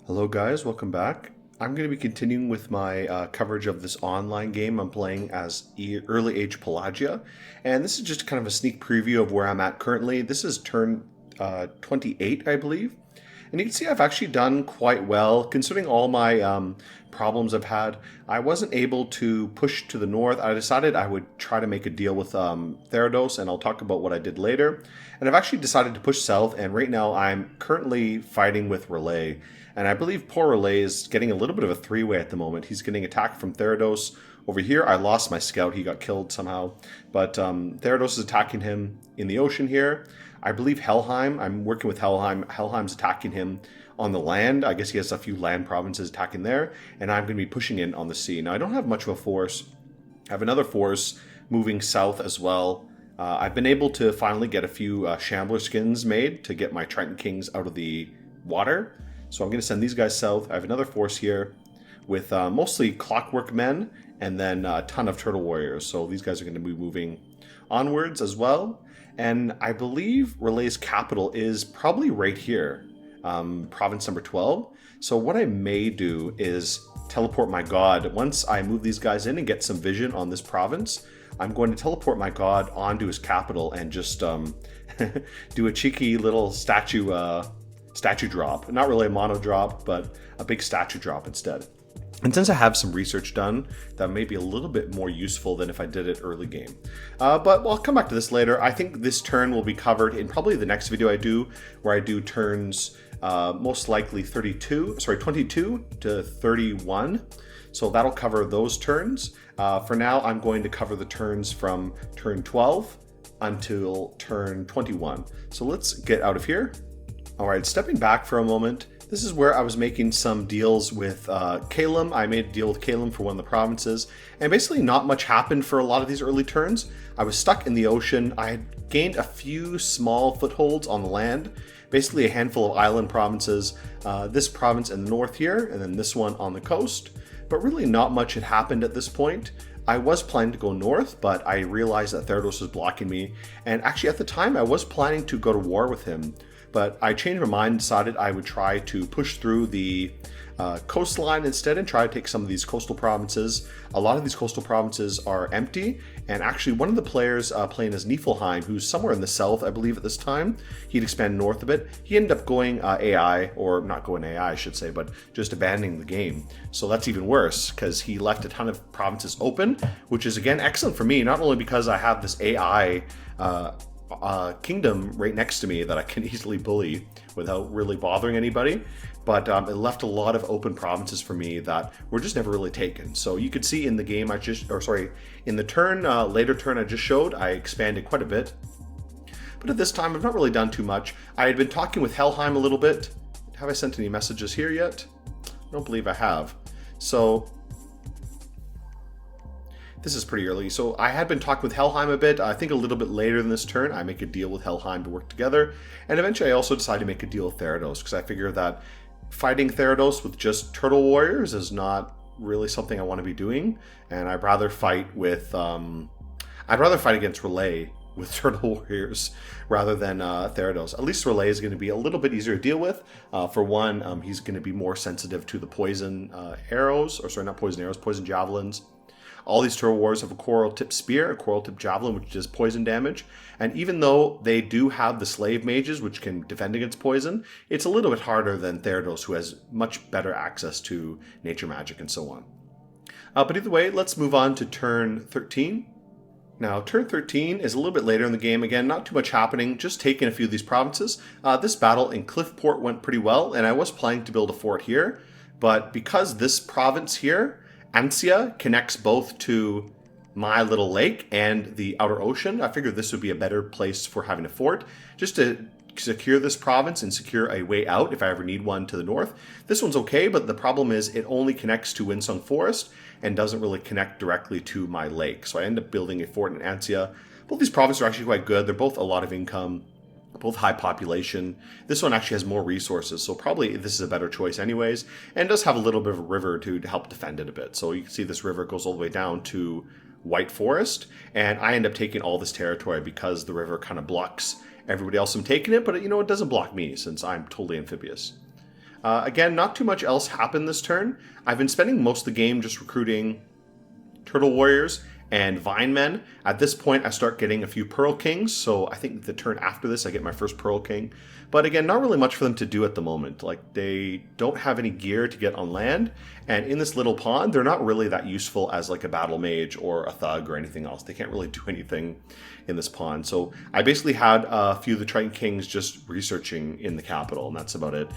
Hello guys, welcome back. I'm going to be continuing with my coverage of this online game I'm playing as Early Age Pelagia. And this is just kind of a sneak preview of where I'm at currently. This is turn 28, I believe. And you can see I've actually done quite well considering all my problems I've had. I wasn't able to push to the north. I decided I would try to make a deal with Therados, and I'll talk about what I did later. And I've actually decided to push south, and right now I'm currently fighting with Relay. And I believe poor Relay is getting a little bit of a three-way at the moment. He's getting attacked from Therados. Over here, I lost my scout. He got killed somehow. But Therados is attacking him in the ocean here. I believe Helheim, I'm working with Helheim. Helheim's attacking him on the land. I guess he has a few land provinces attacking there. And I'm going to be pushing in on the sea. Now, I don't have much of a force. I have another force moving south as well. I've been able to finally get a few Shambler skins made to get my Triton Kings out of the water. So I'm going to send these guys south. I have another force here with mostly Clockwork Men and then a ton of Turtle Warriors. So these guys are going to be moving onwards as well. And I believe Relay's capital is probably right here, province number 12. So what I may do is teleport my god. Once I move these guys in and get some vision on this province, I'm going to teleport my god onto his capital and just do a cheeky little statue drop. Not really a mono drop, but a big statue drop instead. And since I have some research done, that may be a little bit more useful than if I did it early game. But I'll come back to this later. I think this turn will be covered in probably the next video I do, where I do turns most likely 22 to 31. So that'll cover those turns. For now, I'm going to cover the turns from turn 12 until turn 21. So let's get out of here. All right, stepping back for a moment. This is where I was making some deals with Calum. I made a deal with Calum for one of the provinces, and basically not much happened for a lot of these early turns. I was stuck in the ocean. I had gained a few small footholds on the land, basically a handful of island provinces, this province in the north here, and then this one on the coast. But really not much had happened at this point. I was planning to go north, but I realized that Therados was blocking me, and actually at the time I was planning to go to war with him. But I changed my mind and decided I would try to push through the coastline instead and try to take some of these coastal provinces. A lot of these coastal provinces are empty, and actually one of the players playing as Niflheim, who's somewhere in the south, I believe at this time, he'd expand north a bit. He ended up going AI, or not going AI I should say, but just abandoning the game. So that's even worse, because he left a ton of provinces open, which is again excellent for me, not only because I have this AI kingdom right next to me that I can easily bully without really bothering anybody, but it left a lot of open provinces for me that were just never really taken. So you could see in the game in the turn, later turn I just showed, I expanded quite a bit. But at this time, I've not really done too much. I had been talking with Helheim a little bit. Have I sent any messages here yet? I don't believe I have. So this is pretty early. So I had been talking with Helheim a bit. I think a little bit later in this turn, I make a deal with Helheim to work together. And eventually I also decided to make a deal with Therados, because I figure that fighting Therados with just Turtle Warriors is not really something I want to be doing. And I'd rather fight against Relay with Turtle Warriors rather than Therados. At least Relay is going to be a little bit easier to deal with. For one, he's going to be more sensitive to the poison arrows, or sorry, not poison arrows, poison javelins. All these Turtle Warriors have a coral tip spear, a coral tip javelin, which does poison damage. And even though they do have the slave mages, which can defend against poison, it's a little bit harder than Therados, who has much better access to nature magic and so on. But either way, let's move on to turn 13. Now, turn 13 is a little bit later in the game. Again, not too much happening, just taking a few of these provinces. This battle in Cliffport went pretty well, and I was planning to build a fort here. But because this province here, Ansia, connects both to my little lake and the outer ocean, I figured this would be a better place for having a fort, just to secure this province and secure a way out if I ever need one to the north. This one's okay, but the problem is it only connects to Windsong Forest and doesn't really connect directly to my lake. So I end up building a fort in Ansia. Both these provinces are actually quite good. They're both a lot of income, both high population. This one actually has more resources, so probably this is a better choice anyways, and does have a little bit of a river to help defend it a bit. So you can see this river goes all the way down to White Forest, and I end up taking all this territory because the river kind of blocks everybody else from taking it, but it doesn't block me since I'm totally amphibious. Again, not too much else happened this turn. I've been spending most of the game just recruiting Turtle Warriors and Vine Men. At this point, I start getting a few Pearl Kings, so I think the turn after this, I get my first Pearl King. But again, not really much for them to do at the moment. Like, they don't have any gear to get on land, and in this little pond, they're not really that useful as like a battle mage or a thug or anything else. They can't really do anything in this pond. So I basically had a few of the Triton Kings just researching in the capital, and that's about it.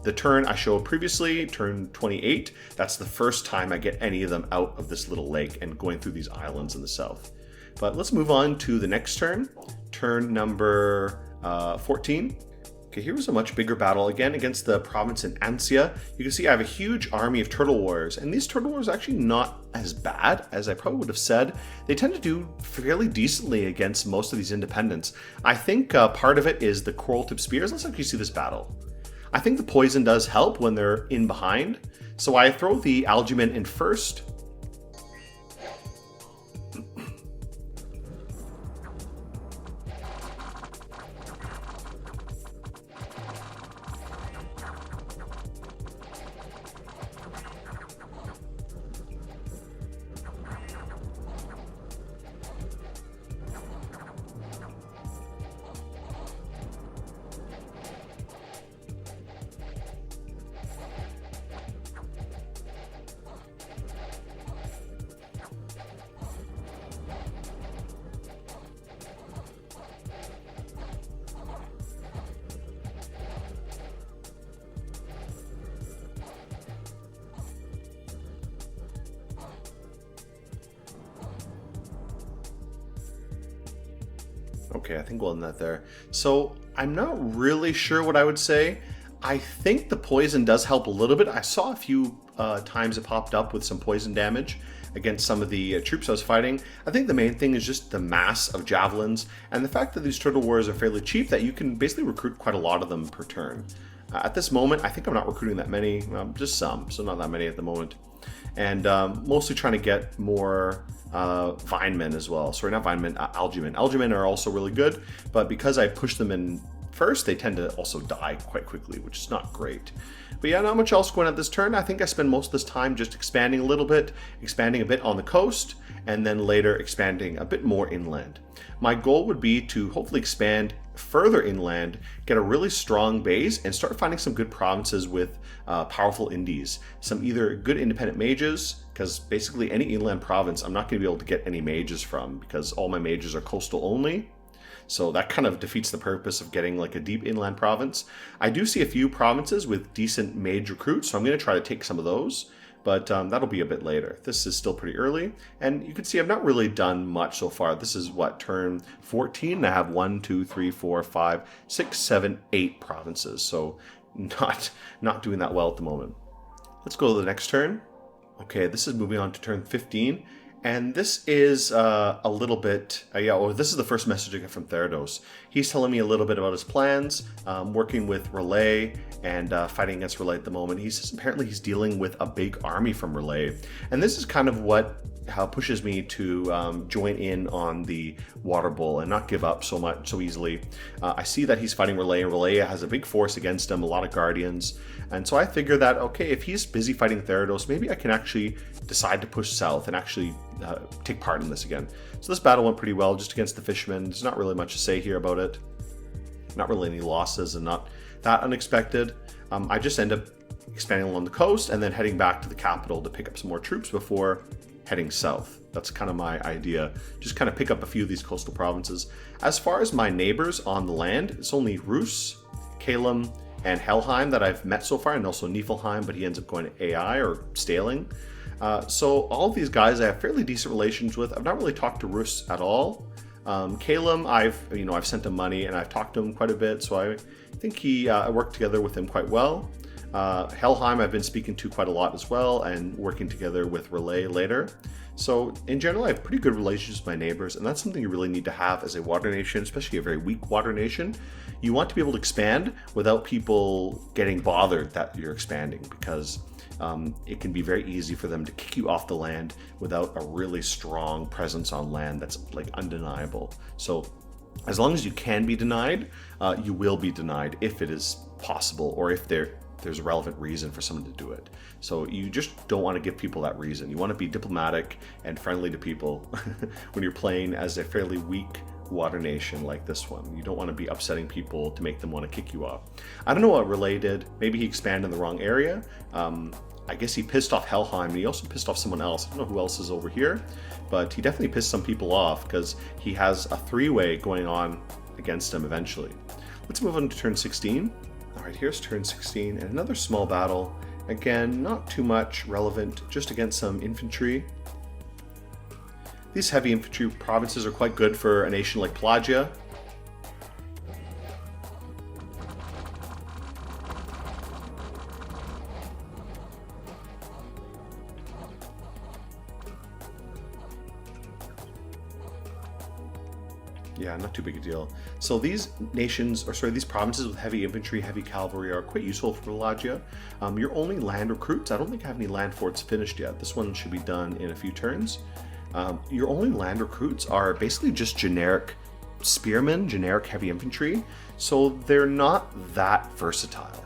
The turn I showed previously, turn 28, that's the first time I get any of them out of this little lake and going through these islands in the south. But let's move on to the next turn, turn number 14. Okay, here was a much bigger battle again against the province in Ansia. You can see I have a huge army of Turtle Warriors, and these Turtle Warriors are actually not as bad as I probably would have said. They tend to do fairly decently against most of these independents. I think part of it is the Coral Tip Spears. Let's actually see this battle. I think the poison does help when they're in behind, so I throw the Algamen in first. Okay, I think we'll end that there. So I'm not really sure what I would say. I think the poison does help a little bit. I saw a few times it popped up with some poison damage against some of the troops I was fighting. I think the main thing is just the mass of javelins and the fact that these Turtle Warriors are fairly cheap, that you can basically recruit quite a lot of them per turn. At this moment, I think I'm not recruiting that many, just some, so not that many at the moment. And mostly trying to get more Vine Men as well. Sorry, not Vine Men, Algamen. Algamen are also really good, but because I push them in first, they tend to also die quite quickly, which is not great. But yeah, not much else going on this turn. I think I spend most of this time just expanding a little bit, expanding a bit on the coast, and then later expanding a bit more inland. My goal would be to hopefully expand further inland, get a really strong base, and start finding some good provinces with powerful indies. Some either good independent mages, because basically any inland province I'm not going to be able to get any mages from, because all my mages are coastal only. So that kind of defeats the purpose of getting like a deep inland province. I do see a few provinces with decent mage recruits, so I'm going to try to take some of those. But that'll be a bit later. This is still pretty early, and you can see I've not really done much so far. This is what, turn 14, and I have 1, 2, 3, 4, 5, 6, 7, 8 provinces, so not doing that well at the moment. Let's go to the next turn. Okay, this is moving on to turn 15, and this is a little bit, this is the first message I get from Therados. He's telling me a little bit about his plans, working with Relay and fighting against Relay at the moment. He says apparently he's dealing with a big army from Relay, and this is kind of how it pushes me to join in on the Water Bull and not give up so easily. I see that he's fighting Relay, and Relay has a big force against him, a lot of Guardians, and so I figure that, okay, if he's busy fighting Therados, maybe I can actually decide to push south and actually take part in this again. So this battle went pretty well, just against the Fishermen. There's not really much to say here about it. Not really any losses, and not that unexpected. I just end up expanding along the coast and then heading back to the capital to pick up some more troops before heading south. That's kind of my idea. Just kind of pick up a few of these coastal provinces. As far as my neighbors on the land, it's only Rus, Kalem, and Helheim that I've met so far, and also Niflheim, but he ends up going to AI or Staling. So all of these guys I have fairly decent relations with. I've not really talked to Rus at all. Kalem, I've sent him money and I've talked to him quite a bit, so I think I worked together with him quite well. Helheim I've been speaking to quite a lot as well, and working together with Relay later. So in general, I have pretty good relations with my neighbors, and that's something you really need to have as a water nation, especially a very weak water nation. You want to be able to expand without people getting bothered that you're expanding, because it can be very easy for them to kick you off the land without a really strong presence on land that's like undeniable. So as long as you can be denied, you will be denied if it is possible, or if they're there's a relevant reason for someone to do it. So you just don't want to give people that reason. You want to be diplomatic and friendly to people when you're playing as a fairly weak water nation like this one. You don't want to be upsetting people to make them want to kick you off. I don't know what Relay did. Maybe he expanded in the wrong area. I guess he pissed off Helheim, and he also pissed off someone else. I don't know who else is over here, but he definitely pissed some people off because he has a three-way going on against him eventually. Let's move on to turn 16. All right, here's turn 16, and another small battle. Again, not too much relevant, just against some infantry. These heavy infantry provinces are quite good for a nation like Pelagia. Yeah, not too big a deal. So these nations, or sorry, these provinces with heavy infantry, heavy cavalry are quite useful for Pelagia. Your only land recruits, I don't think I have any land forts finished yet. This one should be done in a few turns. Your only land recruits are basically just generic spearmen, generic heavy infantry, so they're not that versatile.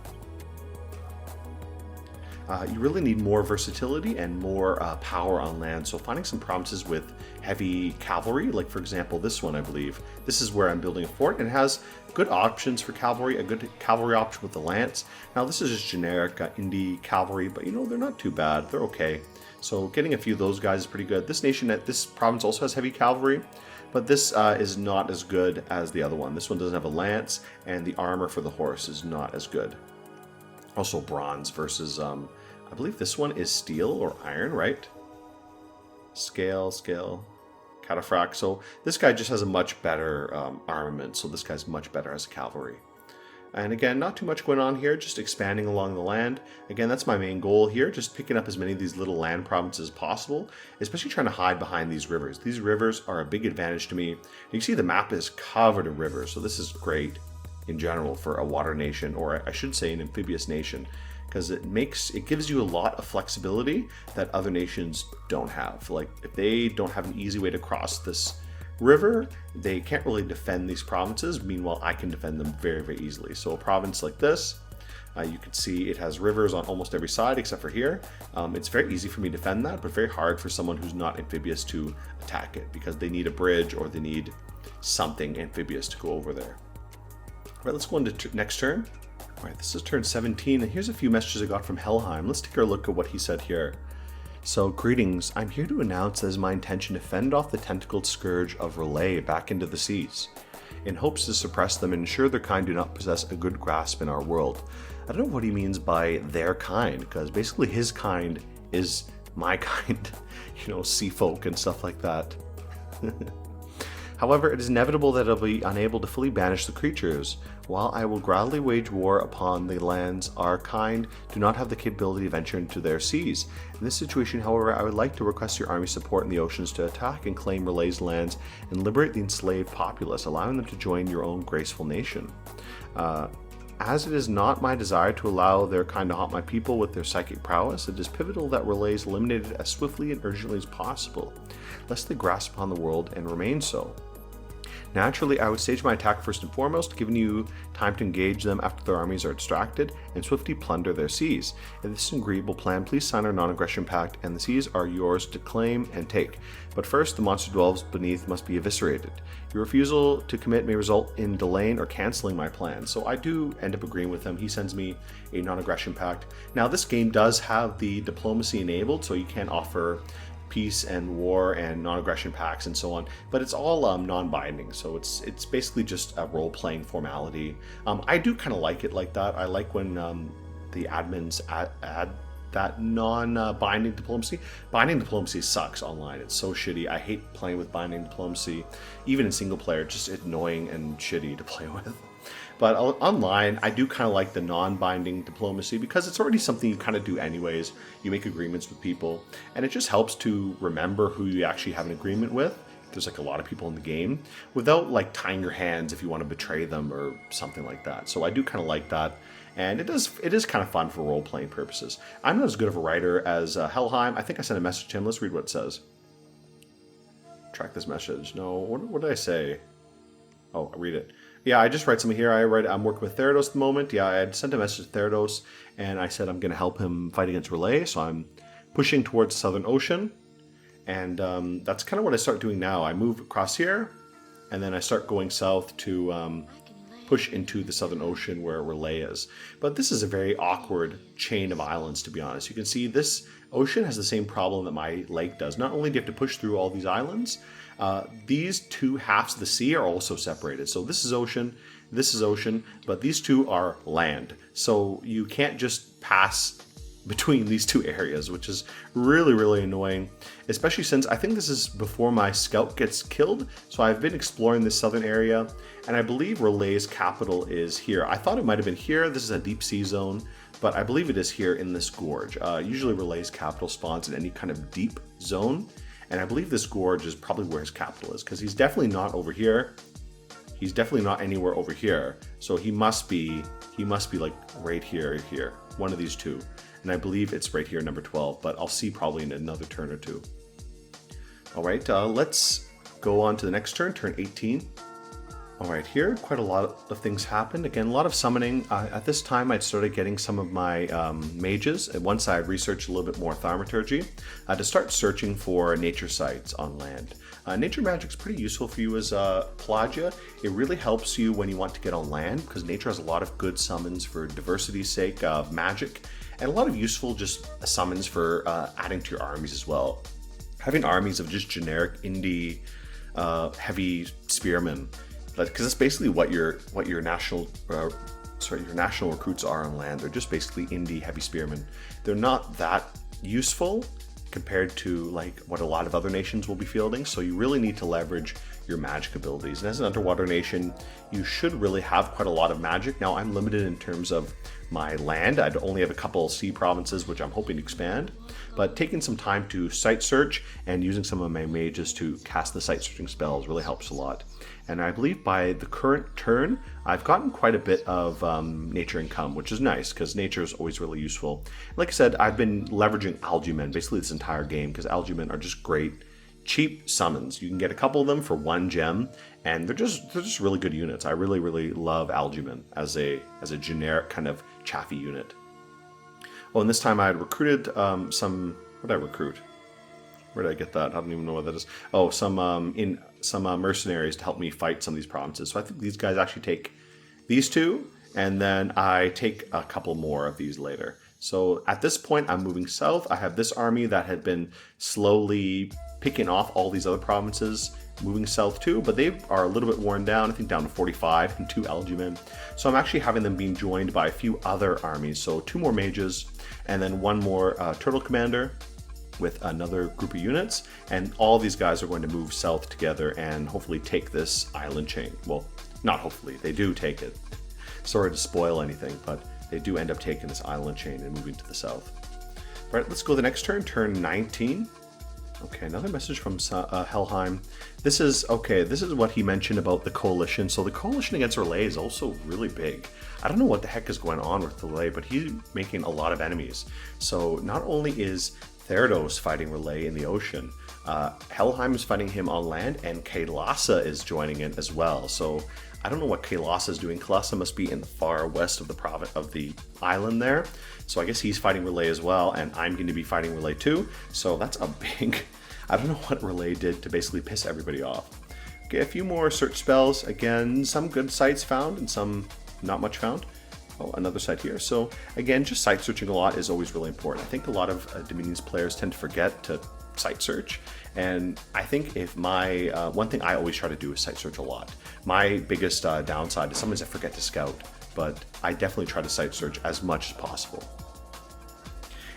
You really need more versatility and more power on land, so finding some provinces with heavy cavalry, like for example this one, I believe. This is where I'm building a fort, and it has good options for cavalry, a good cavalry option with the lance. Now this is just generic indie cavalry, but you know, they're not too bad, they're okay. So getting a few of those guys is pretty good. This nation, this province also has heavy cavalry, but this is not as good as the other one. This one doesn't have a lance, and the armor for the horse is not as good. Also bronze versus, I believe this one is steel or iron, right? Scale, cataphract. So this guy just has a much better armament, so this guy's much better as a cavalry. And again, not too much going on here, just expanding along the land. Again, that's my main goal here, just picking up as many of these little land provinces as possible, especially trying to hide behind these rivers. These rivers are a big advantage to me. You can see the map is covered in rivers, so this is great in general for a water nation, or I should say an amphibious nation, because it gives you a lot of flexibility that other nations don't have. Like if they don't have an easy way to cross this river, they can't really defend these provinces. Meanwhile, I can defend them very, very easily. So a province like this, you can see it has rivers on almost every side except for here. It's very easy for me to defend that, but very hard for someone who's not amphibious to attack it because they need a bridge or they need something amphibious to go over there. All right, let's go into next turn. All right, this is turn 17, and here's a few messages I got from Helheim. Let's take a look at what he said here. So, greetings. I'm here to announce that it is my intention to fend off the tentacled scourge of Relay back into the seas, in hopes to suppress them and ensure their kind do not possess a good grasp in our world. I don't know what he means by their kind, because basically his kind is my kind, you know, sea folk and stuff like that. However, it is inevitable that I'll be unable to fully banish the creatures. While I will gladly wage war upon the lands, our kind do not have the capability to venture into their seas. In this situation, however, I would like to request your army support in the oceans to attack and claim Relay's lands and liberate the enslaved populace, allowing them to join your own graceful nation. As it is not my desire to allow their kind to haunt my people with their psychic prowess, it is pivotal that Relay is eliminated as swiftly and urgently as possible, lest they grasp upon the world and remain so. Naturally, I would stage my attack first and foremost, giving you time to engage them after their armies are distracted, and swiftly plunder their seas. If this is an agreeable plan, please sign our non-aggression pact, and the seas are yours to claim and take. But first, the monster dwells beneath must be eviscerated. Your refusal to commit may result in delaying or canceling my plan, so I do end up agreeing with him. He sends me a non-aggression pact. Now, this game does have the diplomacy enabled, so you can offer peace and war and non-aggression pacts and so on, but it's all non-binding, so it's basically just a role-playing formality. I do kind of like it like that. I like when the admins add that non-binding diplomacy. Binding diplomacy sucks online. It's so shitty. I hate playing with binding diplomacy. Even in single player, it's just annoying and shitty to play with. But online, I do kind of like the non-binding diplomacy because it's already something you kind of do anyways. You make agreements with people, and it just helps to remember who you actually have an agreement with. There's like a lot of people in the game without like tying your hands if you want to betray them or something like that. So I do kind of like that, and it is kind of fun for role-playing purposes. I'm not as good of a writer as Helheim. I think I sent a message to him. Let's read what it says. Track this message. No, what did I say? Oh, I'll read it. Yeah, I just write something here. I'm working with Therados at the moment. Yeah, I had sent a message to Therados, and I said I'm going to help him fight against Relay. So I'm pushing towards the Southern Ocean, and that's kind of what I start doing now. I move across here, and then I start going south to push into the Southern Ocean where Relay is. But this is a very awkward chain of islands, to be honest. You can see this ocean has the same problem that my lake does. Not only do you have to push through all these islands, these two halves of the sea are also separated. So this is ocean, but these two are land. So you can't just pass between these two areas, which is really, really annoying, especially since I think this is before my scout gets killed. So I've been exploring this southern area, and I believe Relay's capital is here. I thought it might have been here. This is a deep sea zone, but I believe it is here in this gorge. Usually Relay's capital spawns in any kind of deep zone, and I believe this gorge is probably where his capital is, because he's definitely not over here. He's definitely not anywhere over here. So he must be like right here, one of these two. And I believe it's right here, number 12, but I'll see probably in another turn or two. All right, let's go on to the next turn, turn 18. All right, here, quite a lot of things happened. Again, a lot of summoning. At this time, I'd started getting some of my mages, and once I researched a little bit more thaumaturgy, to start searching for nature sites on land. Nature magic's pretty useful for you as Pelagia. It really helps you when you want to get on land, because nature has a lot of good summons for diversity's sake of magic, and a lot of useful just summons for adding to your armies as well. Having armies of just generic indie heavy spearmen, because that's basically what your national recruits are on land. They're just basically indie heavy spearmen. They're not that useful compared to like what a lot of other nations will be fielding. So you really need to leverage your magic abilities. And as an underwater nation, you should really have quite a lot of magic. Now I'm limited in terms of my land. I'd only have a couple sea provinces, which I'm hoping to expand. But taking some time to site search and using some of my mages to cast the site searching spells really helps a lot. And I believe by the current turn, I've gotten quite a bit of nature income, which is nice because nature is always really useful. Like I said, I've been leveraging algae-men basically this entire game because algae-men are just great, cheap summons. You can get a couple of them for 1 gem, and they're just really good units. I really, really love algae-men as a generic kind of chaffy unit. Oh, and this time I had recruited some. What did I recruit? Where did I get that? I don't even know what that is. Oh, some mercenaries to help me fight some of these provinces. So I think these guys actually take these two, and then I take a couple more of these later. So at this point, I'm moving south. I have this army that had been slowly picking off all these other provinces, moving south too, but they are a little bit worn down, I think down to 45 and 2 algae-men. So I'm actually having them being joined by a few other armies. So 2 more mages, and then 1 more turtle commander with another group of units, and all these guys are going to move south together and hopefully take this island chain. Well, not hopefully, they do take it. Sorry to spoil anything, but they do end up taking this island chain and moving to the south. All right, let's go to the next turn, turn 19. Okay, another message from Helheim. This is what he mentioned about the coalition. So the coalition against Relay is also really big. I don't know what the heck is going on with Relay, but he's making a lot of enemies. So not only is Therados fighting Relay in the ocean, Helheim is fighting him on land, and Kailasa is joining in as well. So I don't know what Kailasa is doing. Kailasa must be in the far west of the province of the island there. So I guess he's fighting Relay as well, and I'm going to be fighting Relay too. So that's a big... I don't know what Relay did to basically piss everybody off. Okay, a few more search spells. Again, some good sites found and some not much found. Oh, another site here. So again, just site searching a lot is always really important. I think a lot of Dominions players tend to forget to site search. And I think if my, one thing I always try to do is site search a lot. My biggest downside is sometimes I forget to scout, but I definitely try to site search as much as possible.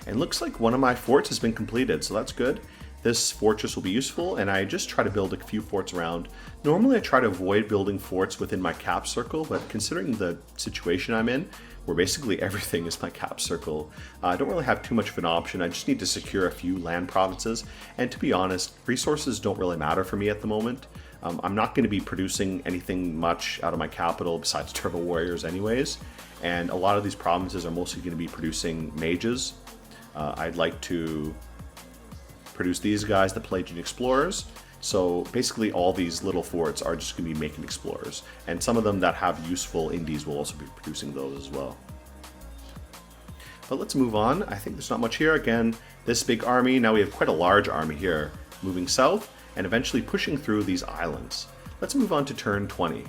And looks like one of my forts has been completed, so that's good. This fortress will be useful, and I just try to build a few forts around. Normally I try to avoid building forts within my cap circle, but considering the situation I'm in, where basically everything is my cap circle, I don't really have too much of an option. I just need to secure a few land provinces, and to be honest, resources don't really matter for me at the moment. I'm not going to be producing anything much out of my capital besides Turtle Warriors anyways, and a lot of these provinces are mostly going to be producing mages. I'd like to produce these guys, the Pelagian Explorers, So basically all these little forts are just going to be making explorers. And some of them that have useful indies will also be producing those as well. But let's move on. I think there's not much here. Again, this big army, now we have quite a large army here, moving south and eventually pushing through these islands. Let's move on to turn 20.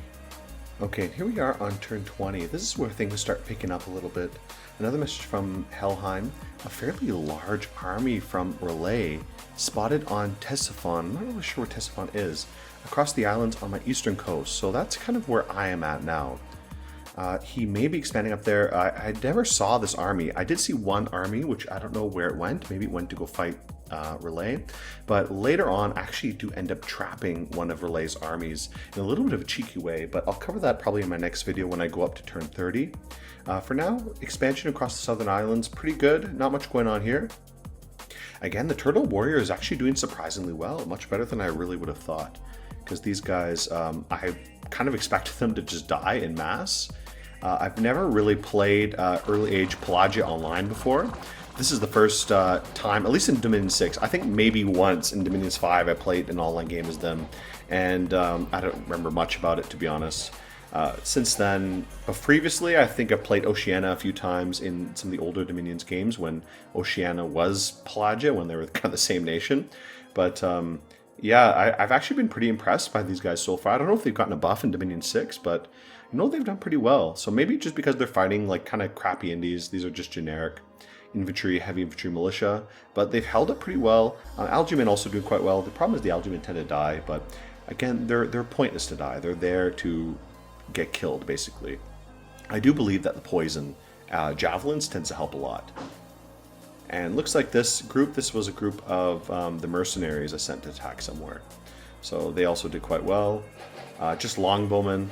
Okay, here we are on turn 20. This is where things start picking up a little bit. Another message from Helheim. A fairly large army from Relay spotted on Ctesiphon. I'm not really sure where Ctesiphon is. Across the islands on my eastern coast. So that's kind of where I am at now. He may be expanding up there. I never saw this army. I did see one army, which I don't know where it went. Maybe it went to go fight Relay. But later on, I actually do end up trapping one of Relay's armies in a little bit of a cheeky way. But I'll cover that probably in my next video when I go up to turn 30. For now, expansion across the southern islands, pretty good. Not much going on here. Again, the Turtle Warrior is actually doing surprisingly well. Much better than I really would have thought. Because these guys, I kind of expected them to just die in mass. I've never really played early age Pelagia online before. This is the first time, at least in Dominion 6. I think maybe once in Dominion 5 I played an online game as them, and I don't remember much about it, to be honest. Since then, previously I think I've played Oceania a few times in some of the older Dominions games when Oceania was Pelagia, when they were kind of the same nation. But yeah, I've actually been pretty impressed by these guys so far. I don't know if they've gotten a buff in Dominion 6, but you know they've done pretty well. So maybe just because they're fighting like kind of crappy indies, these are just generic infantry, heavy infantry, militia, but they've held up pretty well. Algamen also do quite well. The problem is the Algamen tend to die, but again, they're pointless to die. They're there to get killed, basically. I do believe that the poison javelins tends to help a lot. And looks like this was a group of the mercenaries I sent to attack somewhere. So they also did quite well. Just longbowmen.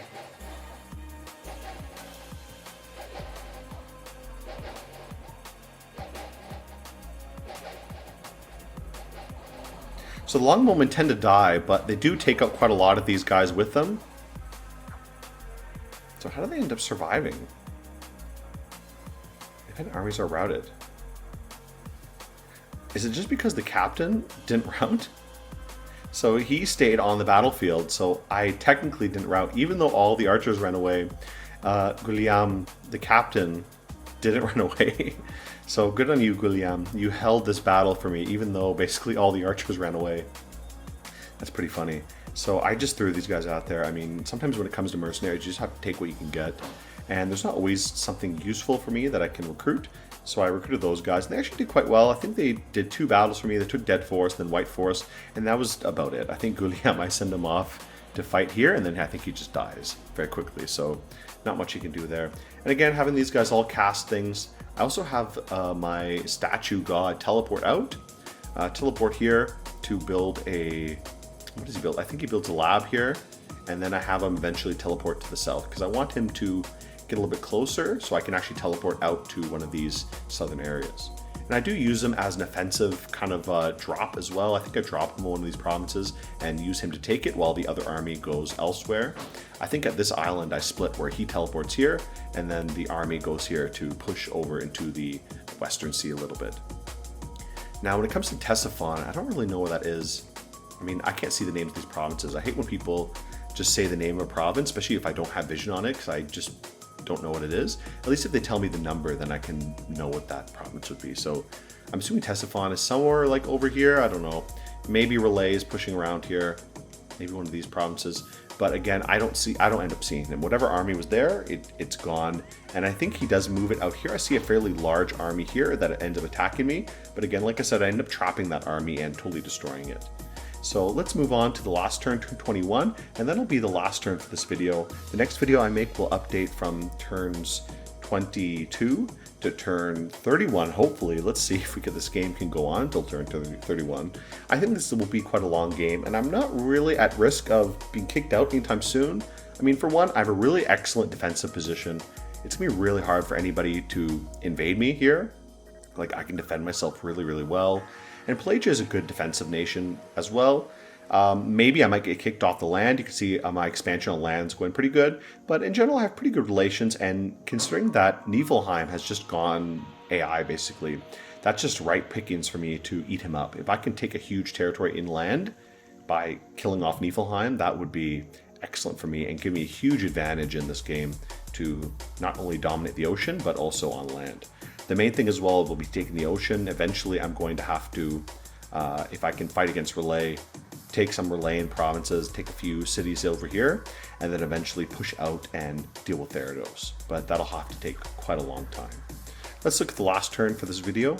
So the longbowmen tend to die, but they do take out quite a lot of these guys with them. So how do they end up surviving? If armies are routed. Is it just because the captain didn't rout? So he stayed on the battlefield, so I technically didn't rout, even though all the archers ran away. Guillaume, the captain, didn't run away. So good on you, Guillaume. You held this battle for me, even though basically all the archers ran away. That's pretty funny. So I just threw these guys out there. I mean, sometimes when it comes to mercenaries, you just have to take what you can get. And there's not always something useful for me that I can recruit. So I recruited those guys, and they actually did quite well. I think they did 2 battles for me. They took Dead Forest, then White Forest, and that was about it. I think Guillaume, I send him off to fight here, and then I think he just dies very quickly. So not much you can do there. And again, having these guys all cast things. I also have my statue god teleport out. Teleport here to build a... What does he build? I think he builds a lab here. And then I have him eventually teleport to the south, because I want him to get a little bit closer so I can actually teleport out to one of these southern areas. And I do use him as an offensive kind of drop as well. I think I drop him on one of these provinces and use him to take it while the other army goes elsewhere. I think at this island I split where he teleports here and then the army goes here to push over into the Western Sea a little bit. Now when it comes to Ctesiphon, I don't really know where that is. I mean, I can't see the names of these provinces. I hate when people just say the name of a province, especially if I don't have vision on it, because I just don't know what it is. At least if they tell me the number, then I can know what that province would be. So I'm assuming Ctesiphon is somewhere like over here. I don't know. Maybe Relay is pushing around here. Maybe one of these provinces. But again, I don't end up seeing him. Whatever army was there, it's gone. And I think he does move it out here. I see a fairly large army here that ends up attacking me. But again, like I said, I end up trapping that army and totally destroying it. So let's move on to the last turn, turn 21, and that'll be the last turn for this video. The next video I make will update from turns 22 to turn 31, hopefully. Let's see if this game can go on until turn 31. I think this will be quite a long game, and I'm not really at risk of being kicked out anytime soon. I mean, for one, I have a really excellent defensive position. It's gonna be really hard for anybody to invade me here. Like, I can defend myself really, really well. And Pelagia is a good defensive nation as well. Maybe I might get kicked off the land. You can see my expansion on land's going pretty good. But in general, I have pretty good relations. And considering that Niflheim has just gone AI, basically, that's just right pickings for me to eat him up. If I can take a huge territory inland, by killing off Niflheim, that would be excellent for me and give me a huge advantage in this game to not only dominate the ocean, but also on land. The main thing as well will be taking the ocean. Eventually, I'm going to have to, if I can fight against Relay, take some Relayan provinces, take a few cities over here, and then eventually push out and deal with Therados. But that'll have to take quite a long time. Let's look at the last turn for this video.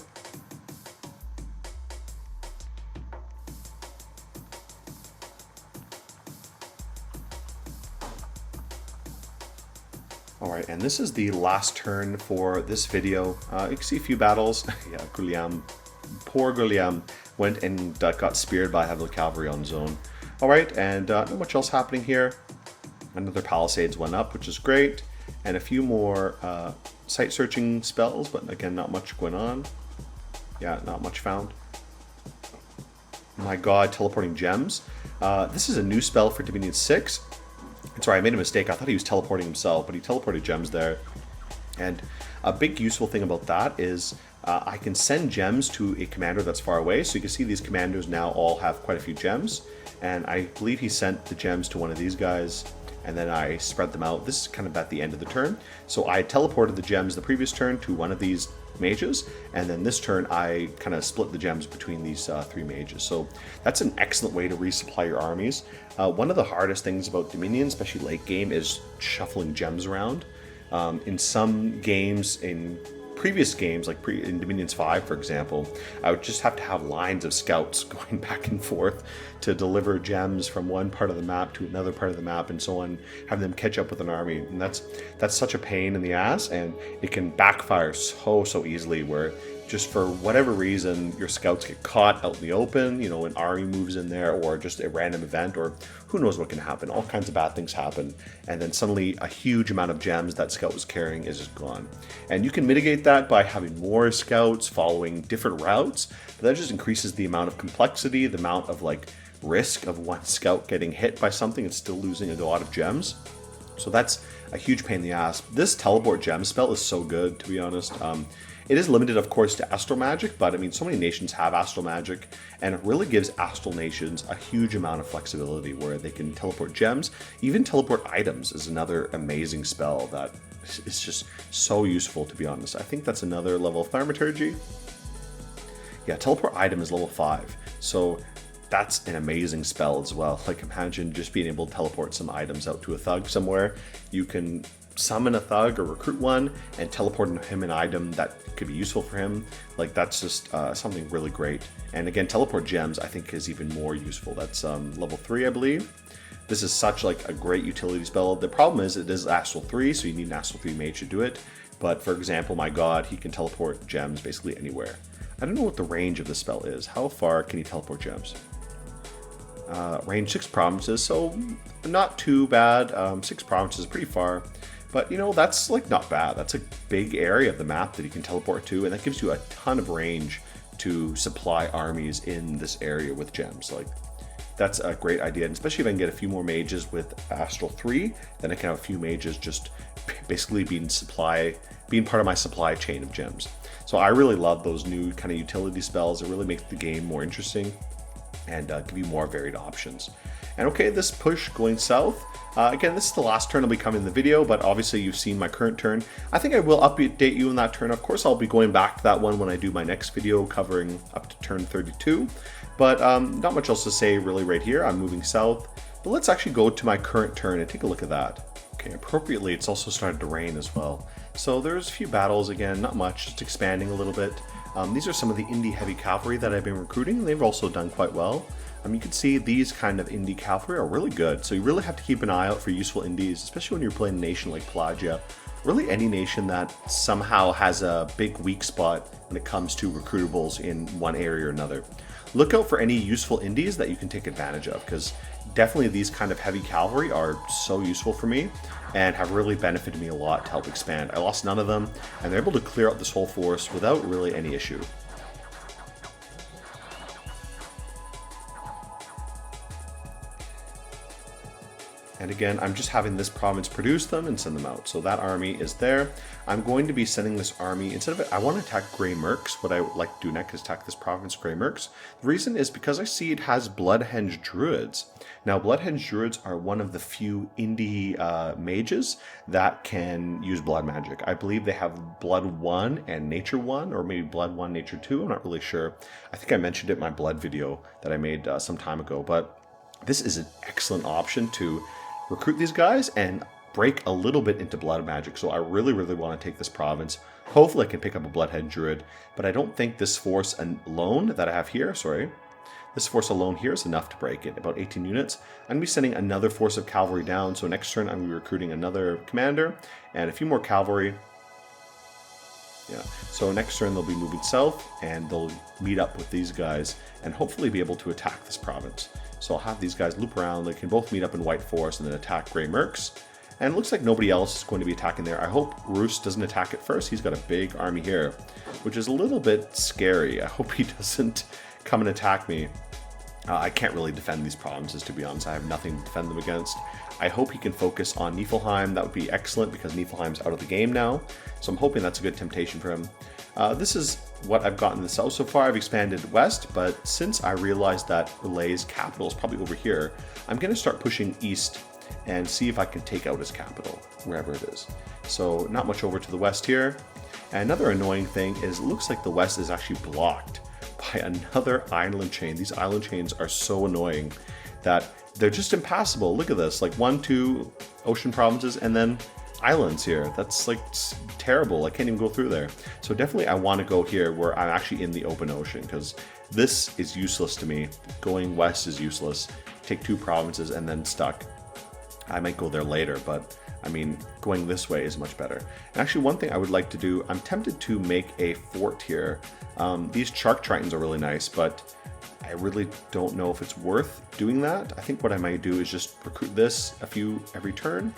Alright, and this is the last turn for this video. You can see a few battles. Yeah, Guliam, poor Guliam, went and got speared by heavy cavalry on zone. Alright, and not much else happening here. Another Palisades went up, which is great. And a few more site searching spells, but again, not much going on. Yeah, not much found. My god, teleporting gems. This is a new spell for Dominion 6. Sorry, I made a mistake. I thought he was teleporting himself, but he teleported gems there. And a big useful thing about that is I can send gems to a commander that's far away. So you can see these commanders now all have quite a few gems. And I believe he sent the gems to one of these guys, and then I spread them out. This is kind of at the end of the turn. So I teleported the gems the previous turn to one of these mages, and then this turn I kind of split the gems between these three mages. So that's an excellent way to resupply your armies. One of the hardest things about Dominion, especially late game, is shuffling gems around. In some games, in previous games, like in Dominions 5, for example, I would just have to have lines of scouts going back and forth to deliver gems from one part of the map to another part of the map and so on, have them catch up with an army. And that's such a pain in the ass, and it can backfire so easily, where just for whatever reason your scouts get caught out in the open, you know, an army moves in there, or just a random event, or who knows what can happen. All kinds of bad things happen, and then suddenly a huge amount of gems that scout was carrying is just gone. And you can mitigate that by having more scouts following different routes, but that just increases the amount of complexity, the amount of like risk of one scout getting hit by something and still losing a lot of gems. So that's a huge pain in the ass. This teleport gem spell is so good, to be honest. It is limited, of course, to astral magic, but I mean, so many nations have astral magic, and it really gives astral nations a huge amount of flexibility where they can teleport gems. Even teleport items is another amazing spell that is just so useful, to be honest. I think that's another level of thaumaturgy. Yeah, teleport item is level 5, so that's an amazing spell as well. Like, imagine just being able to teleport some items out to a thug somewhere. You can summon a thug or recruit one and teleport him an item that could be useful for him. Like, that's just something really great. And again, teleport gems I think is even more useful. That's level 3, I believe. This is such like a great utility spell. The problem is it is Astral 3, so you need an Astral 3 mage to do it. But for example, my god, he can teleport gems basically anywhere. I don't know what the range of the spell is. How far can he teleport gems? Range 6 provinces, so not too bad. 6 provinces is pretty far. But, you know, that's like not bad. That's a big area of the map that you can teleport to, and that gives you a ton of range to supply armies in this area with gems. Like, that's a great idea, and especially if I can get a few more mages with Astral 3, then I can have a few mages just basically being part of my supply chain of gems. So I really love those new kind of utility spells. It really makes the game more interesting and give you more varied options. And okay, this push going south, again, this is the last turn I'll be coming in the video, but obviously you've seen my current turn. I think I will update you on that turn. Of course, I'll be going back to that one when I do my next video covering up to turn 32, but not much else to say really right here. I'm moving south, but let's actually go to my current turn and take a look at that. Okay, appropriately, it's also started to rain as well. So there's a few battles, again, not much, just expanding a little bit. These are some of the indie heavy cavalry that I've been recruiting, and they've also done quite well. You can see these kind of indie cavalry are really good, so you really have to keep an eye out for useful indies, especially when you're playing a nation like Pelagia. Really any nation that somehow has a big weak spot when it comes to recruitables in one area or another. Look out for any useful indies that you can take advantage of, because definitely these kind of heavy cavalry are so useful for me and have really benefited me a lot to help expand. I lost none of them, and they're able to clear out this whole force without really any issue. And again, I'm just having this province produce them and send them out. So that army is there. I'm going to be sending this army, instead of it, I want to attack Grey Mercs. What I would like to do next is attack this province, Grey Mercs. The reason is because I see it has Bloodhenge Druids. Now, Bloodhenge Druids are one of the few indie mages that can use blood magic. I believe they have Blood 1 and Nature 1, or maybe Blood 1, Nature 2. I'm not really sure. I think I mentioned it in my blood video that I made some time ago, but this is an excellent option to recruit these guys and break a little bit into blood magic. So I really want to take this province. Hopefully I can pick up a Bloodhead Druid, but I don't think this force alone that I have here, this force alone here is enough to break it, about 18 units. I'm going to be sending another force of cavalry down, so next turn I'm going to be recruiting another commander and a few more cavalry. Yeah, so next turn they'll be moving south and they'll meet up with these guys and hopefully be able to attack this province. So I'll have these guys loop around, they can both meet up in White Forest and then attack Grey Mercs. And it looks like nobody else is going to be attacking there. I hope Roos doesn't attack it first. He's got a big army here, which is a little bit scary. I hope he doesn't come and attack me. I can't really defend these provinces, to be honest. I have nothing to defend them against. I hope he can focus on Niflheim. That would be excellent because Niflheim's out of the game now. So I'm hoping that's a good temptation for him. This is what I've gotten in the south so far. I've expanded west, but since I realized that Relay's capital is probably over here, I'm going to start pushing east and see if I can take out his capital, wherever it is. So not much over to the west here. And another annoying thing is it looks like the west is actually blocked by another island chain. These island chains are so annoying that they're just impassable. Look at this, like 1, 2 ocean provinces and then islands here. That's like terrible. I can't even go through there. So definitely I want to go here where I'm actually in the open ocean, because this is useless to me. Going west is useless. Take 2 provinces and then stuck. I might go there later, but I mean, going this way is much better. And actually, one thing I would like to do, I'm tempted to make a fort here. These Shark Tritons are really nice, but I really don't know if it's worth doing that. I think what I might do is just recruit this a few every turn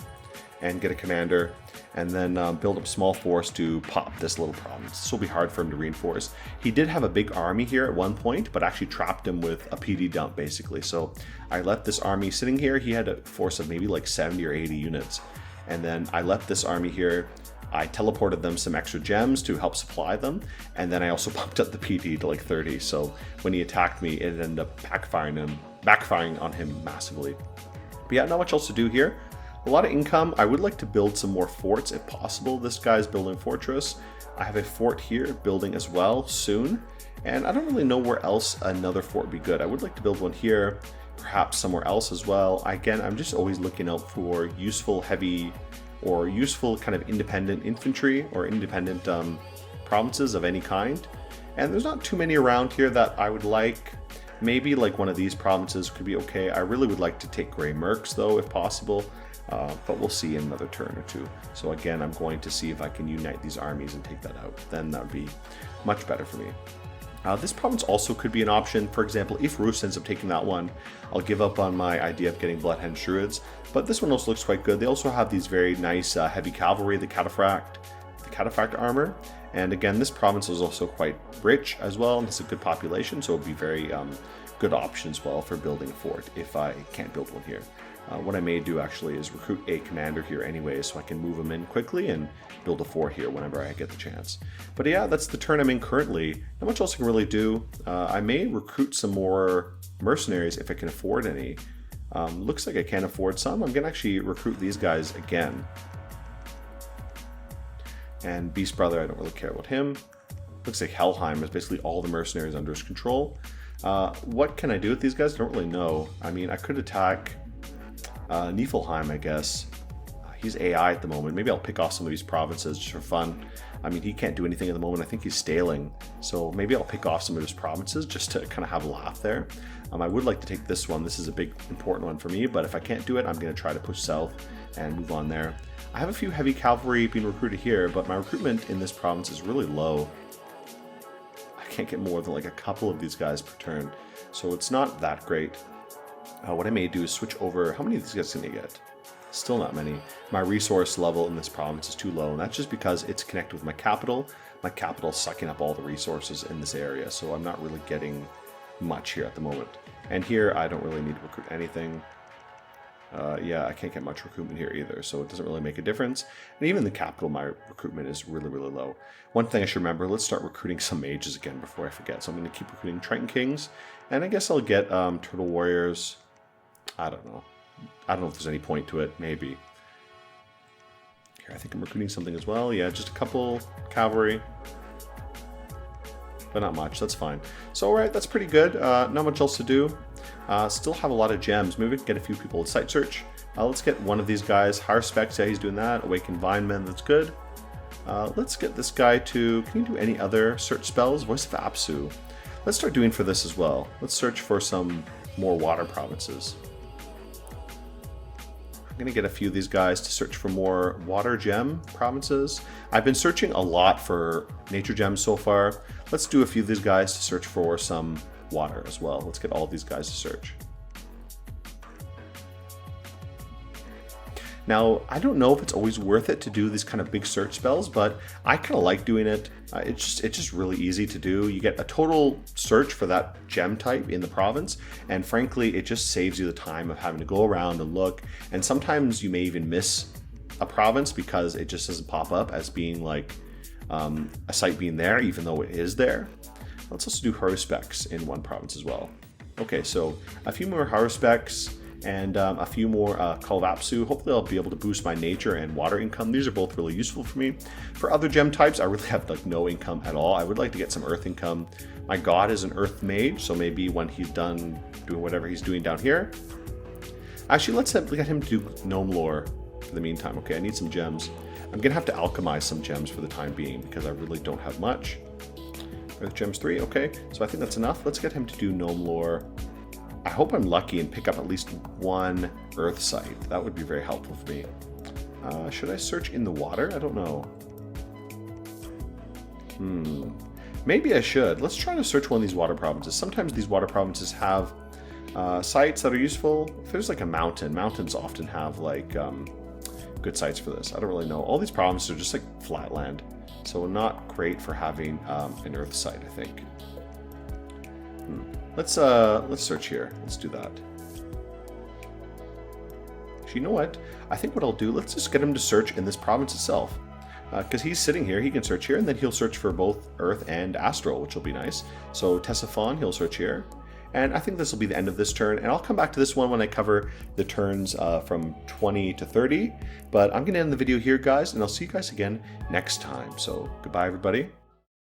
and get a commander, and then build up a small force to pop this little province. This will be hard for him to reinforce. He did have a big army here at one point, but actually trapped him with a PD dump, basically. So I left this army sitting here. He had a force of maybe like 70 or 80 units. And then I left this army here. I teleported them some extra gems to help supply them, and then I also bumped up the PD to like 30. So when he attacked me, it ended up backfiring on him massively. But yeah, not much else to do here. A lot of income. I would like to build some more forts if possible. This guy's building a fortress. I have a fort here building as well soon, and I don't really know where else another fort would be good. I would like to build one here, perhaps somewhere else as well. Again, I'm just always looking out for useful heavy or useful kind of independent infantry or independent provinces of any kind. And there's not too many around here that I would like. Maybe like one of these provinces could be okay. I really would like to take Grey Mercs though, if possible. But we'll see in another turn or two. So again, I'm going to see if I can unite these armies and take that out. Then that would be much better for me. This province also could be an option. For example, if Roos ends up taking that one, I'll give up on my idea of getting Bloodhenge Druids. But this one also looks quite good. They also have these very nice heavy cavalry, the cataphract armor. And again, this province is also quite rich as well, and it's a good population, so it would be very good option as well for building a fort if I can't build one here. What I may do actually is recruit a commander here anyway, so I can move him in quickly and build a fort here whenever I get the chance. But yeah, that's the turn I'm in currently. Not much else I can really do. I may recruit some more mercenaries if I can afford any. Looks like I can afford some. I'm going to actually recruit these guys again. And Beast Brother, I don't really care about him. Looks like Helheim is basically all the mercenaries under his control. What can I do with these guys? I don't really know. I mean, I could attack Niflheim, I guess. He's AI at the moment. Maybe I'll pick off some of these provinces just for fun. I mean, he can't do anything at the moment. I think he's staling. So maybe I'll pick off some of his provinces just to kind of have a laugh there. I would like to take this one. This is a big, important one for me. But if I can't do it, I'm going to try to push south and move on there. I have a few heavy cavalry being recruited here, but my recruitment in this province is really low. I can't get more than like a couple of these guys per turn. So it's not that great. What I may do is switch over. How many of these guys can I get? Still not many. My resource level in this province is too low, and that's just because it's connected with my capital. My capital is sucking up all the resources in this area, so I'm not really getting much here at the moment. And here, I don't really need to recruit anything. Yeah, I can't get much recruitment here either, so it doesn't really make a difference. And even the capital, my recruitment is really, really low. One thing I should remember, let's start recruiting some mages again before I forget. So I'm going to keep recruiting Triton Kings, and I guess I'll get Turtle Warriors. I don't know. I don't know if there's any point to it. Maybe. Here, I think I'm recruiting something as well. Yeah, just a couple cavalry. But not much. That's fine. So, alright, that's pretty good. Not much else to do. Still have a lot of gems. Maybe we can get a few people with site search. Let's get one of these guys. Higher specs, yeah, he's doing that. Awakened Vineman, that's good. Let's get this guy to... Can you do any other search spells? Voice of Apsu. Let's start doing for this as well. Let's search for some more water provinces. I'm going to get a few of these guys to search for more water gem provinces. I've been searching a lot for nature gems so far. Let's do a few of these guys to search for some water as well. Let's get all of these guys to search. Now, I don't know if it's always worth it to do these kind of big search spells, but I kind of like doing it. It's just really easy to do. You get a total search for that gem type in the province, and frankly, it just saves you the time of having to go around and look. And sometimes you may even miss a province because it just doesn't pop up as being like a site being there, even though it is there. Let's also do Haruspecs in one province as well. Okay, so a few more Haruspecs and a few more Call of Apsu. Hopefully I'll be able to boost my nature and water income. These are both really useful for me. For other gem types, I really have like no income at all. I would like to get some earth income. My god is an earth mage, so maybe when he's done doing whatever he's doing down here. Actually, let's get him to do gnome lore for the meantime. Okay, I need some gems. I'm gonna have to alchemize some gems for the time being because I really don't have much. Earth gems 3, okay, so I think that's enough. Let's get him to do gnome lore. I hope I'm lucky and pick up at least one earth site. That would be very helpful for me. Should I search in the water? I don't know. Maybe I should. Let's try to search one of these water provinces. Sometimes these water provinces have sites that are useful. If there's like a mountain, mountains often have like good sites for this. I don't really know. All these provinces are just like flat land, so not great for having an earth site, I think. Let's search here. Let's do that. Actually, you know what? I think what I'll do, let's just get him to search in this province itself. Because he's sitting here, he can search here, and then he'll search for both Earth and Astral, which will be nice. So Tessaphon, he'll search here. And I think this will be the end of this turn, and I'll come back to this one when I cover the turns from 20 to 30. But I'm going to end the video here, guys, and I'll see you guys again next time. So goodbye, everybody.